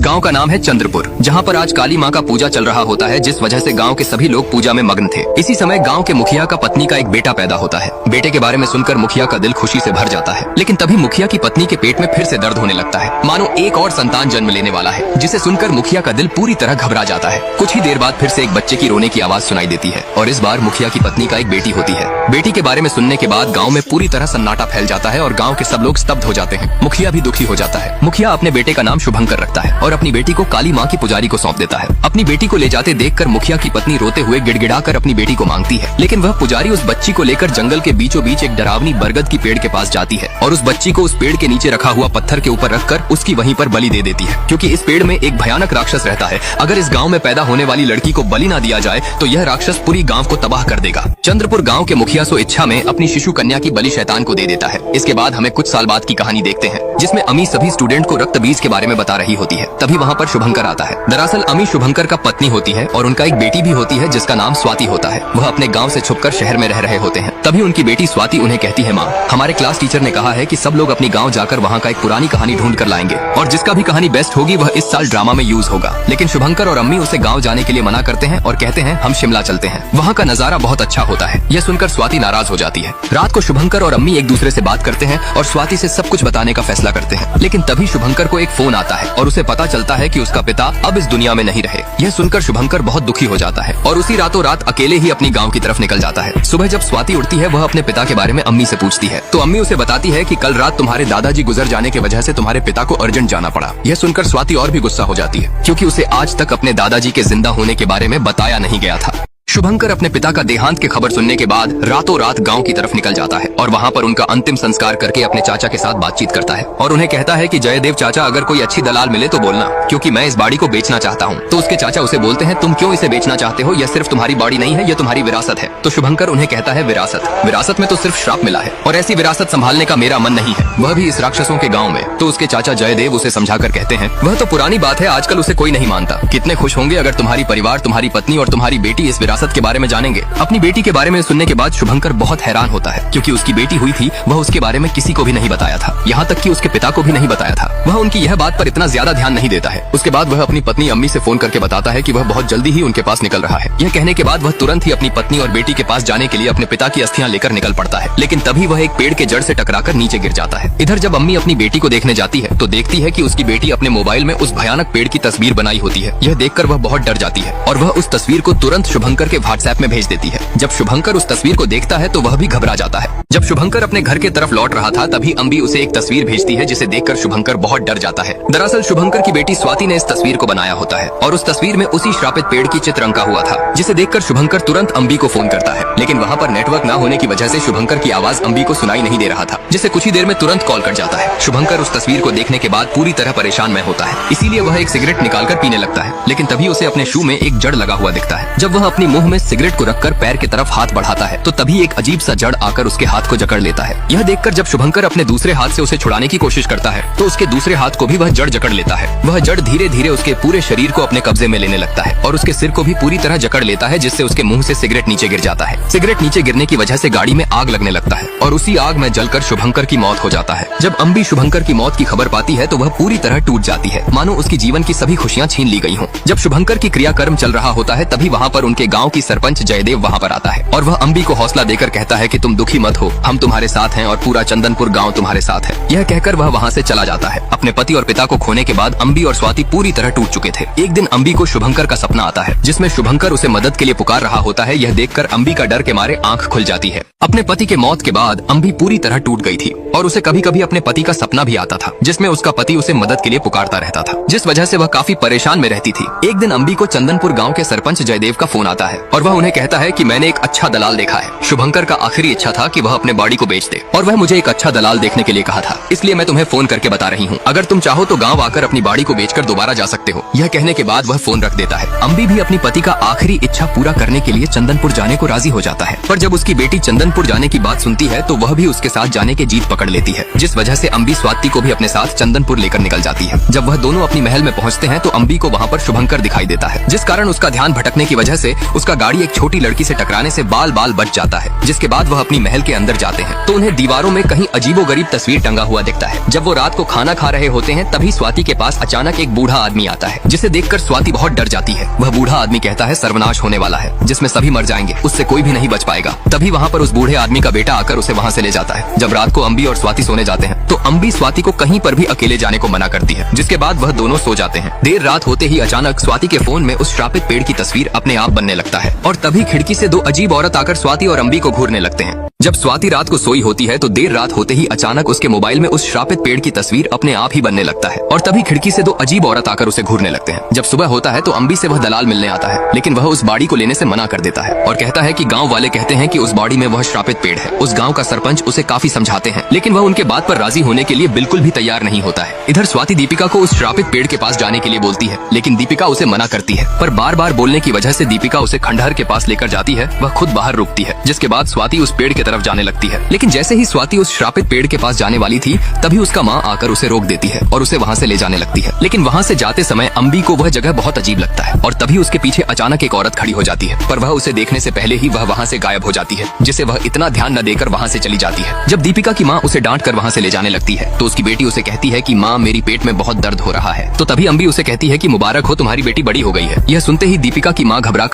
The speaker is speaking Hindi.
गांव का नाम है चंद्रपुर, जहां पर आज काली मां का पूजा चल रहा होता है, जिस वजह से गांव के सभी लोग पूजा में मग्न थे। इसी समय गांव के मुखिया का पत्नी का एक बेटा पैदा होता है। बेटे के बारे में सुनकर मुखिया का दिल खुशी से भर जाता है, लेकिन तभी मुखिया की पत्नी के पेट में फिर से दर्द होने लगता है, मानो एक और संतान जन्म लेने वाला है, जिसे सुनकर मुखिया का दिल पूरी तरह घबरा जाता है। कुछ ही देर बाद फिर से एक बच्चे की रोने की आवाज सुनाई देती है और इस बार मुखिया की पत्नी का एक बेटी होती है। बेटी के बारे में सुनने के बाद गाँव में पूरी तरह सन्नाटा फैल जाता है और गाँव के सब लोग स्तब्ध हो जाते हैं। मुखिया भी दुखी हो जाता है। मुखिया अपने बेटे का नाम शुभंकर रखता है और अपनी बेटी को काली मां की पुजारी को सौंप देता है। अपनी बेटी को ले जाते देखकर मुखिया की पत्नी रोते हुए गिड़गिड़ाकर अपनी बेटी को मांगती है, लेकिन वह पुजारी उस बच्ची को लेकर जंगल के बीचों बीच एक डरावनी बरगद की पेड़ के पास जाती है और उस बच्ची को उस पेड़ के नीचे रखा हुआ पत्थर के ऊपर रखकर उसकी वहीं पर बलि दे देती है, क्योंकि इस पेड़ में एक भयानक राक्षस रहता है। अगर इस गाँव में पैदा होने वाली लड़की को बलि न दिया जाए तो यह राक्षस पूरी गाँव को तबाह कर देगा। चंद्रपुर गाँव के मुखिया सो इच्छा में अपनी शिशु कन्या की बलि शैतान को दे देता है। इसके बाद हमें कुछ साल बाद की कहानी देखते हैं, जिसमें अमी सभी स्टूडेंट को रक्त बीज के बारे में बता रही होती है। तभी वहाँ पर शुभंकर आता है। दरअसल अमी शुभंकर का पत्नी होती है और उनका एक बेटी भी होती है जिसका नाम स्वाति होता है। वह अपने गांव से छुपकर शहर में रह रहे होते हैं। तभी उनकी बेटी स्वाति उन्हें कहती है, माँ, हमारे क्लास टीचर ने कहा है कि सब लोग अपनी गांव जाकर वहाँ का एक पुरानी कहानी ढूंढ कर लाएंगे और जिसका भी कहानी बेस्ट होगी वह इस साल ड्रामा में यूज होगा। लेकिन शुभंकर और अम्मी उसे गाँव जाने के लिए मना करते हैं और कहते हैं हम शिमला चलते हैं, वहाँ का नजारा बहुत अच्छा होता है। यह सुनकर स्वाति नाराज हो जाती है। रात को शुभंकर और अम्मी एक दूसरे से बात करते हैं और स्वाति से सब कुछ बताने का फैसला करते हैं। लेकिन तभी शुभंकर को एक फोन आता है और उसे पता चलता है कि उसका पिता अब इस दुनिया में नहीं रहे। यह सुनकर शुभंकर बहुत दुखी हो जाता है और उसी रातों रात अकेले ही अपनी गांव की तरफ निकल जाता है। सुबह जब स्वाति उठती है वह अपने पिता के बारे में अम्मी से पूछती है, तो अम्मी उसे बताती है कि कल रात तुम्हारे दादाजी गुजर जाने की वजह से तुम्हारे पिता को अर्जेंट जाना पड़ा। यह सुनकर स्वाति और भी गुस्सा हो जाती है, क्योंकि उसे आज तक अपने दादाजी के जिंदा होने के बारे में बताया नहीं गया था। शुभंकर अपने पिता का देहांत की खबर सुनने के बाद रातों रात गांव की तरफ निकल जाता है और वहां पर उनका अंतिम संस्कार करके अपने चाचा के साथ बातचीत करता है और उन्हें कहता है कि जयदेव चाचा, अगर कोई अच्छी दलाल मिले तो बोलना, क्योंकि मैं इस बाड़ी को बेचना चाहता हूं। तो उसके चाचा उसे बोलते हैं, तुम क्यों इसे बेचना चाहते हो? यह सिर्फ तुम्हारी बाड़ी नहीं है, यह तुम्हारी विरासत है। तो शुभंकर उन्हें कहता है, विरासत में तो सिर्फ श्राप मिला है और ऐसी विरासत संभालने का मेरा मन नहीं है, वह भी इस राक्षसों के गाँव में। तो उसके चाचा जयदेव उसे समझाकर कहते हैं, वह तो पुरानी बात है, आजकल उसे कोई नहीं मानता। कितने खुश होंगे अगर तुम्हारी परिवार, तुम्हारी पत्नी और तुम्हारी बेटी इस विरासत के बारे में जानेंगे। अपनी बेटी के बारे में सुनने के बाद शुभंकर बहुत हैरान होता है, क्योंकि उसकी बेटी हुई थी वह उसके बारे में किसी को भी नहीं बताया था, यहाँ तक कि उसके पिता को भी नहीं बताया था। वह उनकी यह बात पर इतना ज्यादा ध्यान नहीं देता है। उसके बाद वह अपनी पत्नी अम्मी से फोन करके बताता है कि वह बहुत जल्दी ही उनके पास निकल रहा है। यह कहने के बाद वह तुरंत ही अपनी पत्नी और बेटी के पास जाने के लिए अपने पिता की अस्थियां लेकर निकल पड़ता है, लेकिन तभी वह एक पेड़ के जड़ से टकराकर नीचे गिर जाता है। इधर जब अम्मी अपनी बेटी को देखने जाती है तो देखती है कि उसकी बेटी अपने मोबाइल में उस भयानक पेड़ की तस्वीर बनाई होती है। यह देखकर वह बहुत डर जाती है और वह उस तस्वीर को तुरंत शुभंकर के व्हाट्सएप में भेज देती है। जब शुभंकर उस तस्वीर को देखता है तो वह भी घबरा जाता है। जब शुभंकर अपने घर की तरफ लौट रहा था तभी अम्बी उसे एक तस्वीर भेजती है, जिसे देखकर शुभंकर बहुत डर जाता है। दरअसल शुभंकर की बेटी स्वाति ने इस तस्वीर को बनाया होता है और उस तस्वीर में उसी श्रापित पेड़ की चित्र अंका हुआ था, जिसे देखकर शुभंकर तुरंत अम्बी को फोन करता है। लेकिन वहाँ पर नेटवर्क न होने की वजह से शुभंकर की आवाज अम्बी को सुनाई नहीं दे रहा था, जिसे कुछ ही देर में तुरंत कॉल कट जाता है। शुभंकर उस तस्वीर को देखने के बाद पूरी तरह परेशान में होता है, इसीलिए वह एक सिगरेट निकालकर पीने लगता है। लेकिन तभी उसे अपने शू में एक जड़ लगा हुआ दिखता है। जब वह अपनी मुंह में सिगरेट को रखकर पैर की तरफ हाथ बढ़ाता है तो तभी एक अजीब सा जड़ आकर उसके हाथ को जकड़ लेता है। यह देखकर जब शुभंकर अपने दूसरे हाथ से उसे छुड़ाने की कोशिश करता है तो उसके दूसरे हाथ को भी वह जड़ जकड़ लेता है। वह जड़ धीरे धीरे उसके पूरे शरीर को अपने कब्जे में लेने लगता है और उसके सिर को भी पूरी तरह जकड़ लेता है, जिससे उसके मुंह से सिगरेट नीचे गिर जाता है। सिगरेट नीचे गिरने की वजह से गाड़ी में आग लगने लगता है और उसी आग में जलकर शुभंकर की मौत हो जाता है। जब अम्बी शुभंकर की मौत की खबर पाती है तो वह पूरी तरह टूट जाती है, मानो उसकी जीवन की सभी खुशियाँ छीन ली गई हों। जब शुभंकर की क्रियाकर्म चल रहा होता है तभी वहाँ पर उनके गाँव की सरपंच जयदेव वहाँ पर आता है और वह अम्बी को हौसला देकर कहता है कि तुम दुखी मत हो, हम तुम्हारे साथ हैं और पूरा चंदनपुर गांव तुम्हारे साथ है। यह कहकर वह वहां से चला जाता है। अपने पति और पिता को खोने के बाद अम्बी और स्वाति पूरी तरह टूट चुके थे। एक दिन अम्बी को शुभंकर का सपना आता है, जिसमें शुभंकर उसे मदद के लिए पुकार रहा होता है। यह देखकर अम्बी का डर के मारे आंख खुल जाती है। अपने पति के मौत के बाद अम्बी पूरी तरह टूट गई थी और उसे कभी कभी अपने पति का सपना भी आता था, जिसमें उसका पति उसे मदद के लिए पुकारता रहता था, जिस वजह से वह काफी परेशान में रहती थी। एक दिन अम्बी को चंदनपुर गाँव के सरपंच जयदेव का फोन आता है और वह उन्हें कहता है कि मैंने एक अच्छा दलाल देखा है। शुभंकर का आखिरी इच्छा था कि वह अपने बाड़ी को बेच दे और वह मुझे एक अच्छा दलाल देखने के लिए कहा था, इसलिए मैं तुम्हें फोन करके बता रही हूँ। अगर तुम चाहो तो गांव आकर अपनी बाड़ी को बेचकर दोबारा जा सकते हो। यह कहने के बाद वह फोन रख देता है। अम्बी भी अपनी पति का आखिरी इच्छा पूरा करने के लिए चंदनपुर जाने को राजी हो जाता है, पर जब उसकी बेटी चंदनपुर जाने की बात सुनती है तो वह भी उसके साथ जाने की जीत पकड़ लेती है, जिस वजह से अम्बी स्वाति को भी अपने साथ चंदनपुर लेकर निकल जाती है। जब वह दोनों अपनी महल में पहुँचते हैं तो अम्बी को वहाँ पर शुभंकर दिखाई देता है, जिस कारण उसका ध्यान भटकने की वजह से उसका उसका गाड़ी एक छोटी लड़की से टकराने से बाल बाल बच जाता है। जिसके बाद वह अपनी महल के अंदर जाते हैं तो उन्हें दीवारों में कहीं अजीबोगरीब तस्वीर टंगा हुआ दिखता है। जब वो रात को खाना खा रहे होते हैं तभी स्वाति के पास अचानक एक बूढ़ा आदमी आता है, जिसे देखकर स्वाति बहुत डर जाती है। वह बूढ़ा आदमी कहता है सर्वनाश होने वाला है, जिसमें सभी मर जाएंगे, उससे कोई भी नहीं बच पाएगा। तभी वहाँ पर उस बूढ़े आदमी का बेटा आकर उसे वहाँ से ले जाता है। जब रात को अम्बी और स्वाति सोने जाते हैं तो अम्बी स्वाति को कहीं पर भी अकेले जाने को मना करती है, जिसके बाद वह दोनों सो जाते हैं। देर रात होते ही अचानक स्वाति के फोन में उस श्रापित पेड़ की तस्वीर अपने आप बनने लगता है और तभी खिड़की से दो अजीब औरत आकर स्वाति और अम्बी को घूरने लगते हैं। जब स्वाति रात को सोई होती है तो देर रात होते ही अचानक उसके मोबाइल में उस श्रापित पेड़ की तस्वीर अपने आप ही बनने लगता है और तभी खिड़की से दो अजीब औरत आकर उसे घूरने लगते हैं। जब सुबह होता है तो अम्बी से वह दलाल मिलने आता है, लेकिन वह उस बाड़ी को लेने से मना कर देता है और कहता है कि गांव वाले कहते हैं कि उस बाड़ी में वह श्रापित पेड़ है। उस गांव का सरपंच उसे काफी समझाते हैं, लेकिन वह उनके बात पर राजी होने के लिए बिल्कुल भी तैयार नहीं होता है। इधर स्वाति दीपिका को उस श्रापित पेड़ के पास जाने के लिए बोलती है, लेकिन दीपिका उसे मना करती है, पर बार बार बोलने की वजह से दीपिका उसे खंडहर के पास लेकर जाती है। वह खुद बाहर रुकती है, जिसके बाद स्वाति उस पेड़ की तरफ जाने लगती है। लेकिन जैसे ही स्वाति उस श्रापित पेड़ के पास जाने वाली थी तभी उसका माँ आकर उसे रोक देती है और उसे वहाँ से ले जाने लगती है। लेकिन वहाँ से जाते समय अम्बी को वह जगह बहुत अजीब लगता है और तभी उसके पीछे अचानक एक औरत खड़ी हो जाती है, पर वह उसे देखने से पहले ही वह वहाँ से गायब हो जाती है, जिसे वह इतना ध्यान न देकर वहाँ से चली जाती है। जब दीपिका की माँ उसे डांट कर वहाँ से ले जाने लगती है तो उसकी बेटी उसे कहती है कि माँ मेरी पेट में बहुत दर्द हो रहा है। तो तभी अम्बी उसे कहती है कि मुबारक हो, तुम्हारी बेटी बड़ी हो गई है। यह सुनते ही दीपिका की माँ घबरा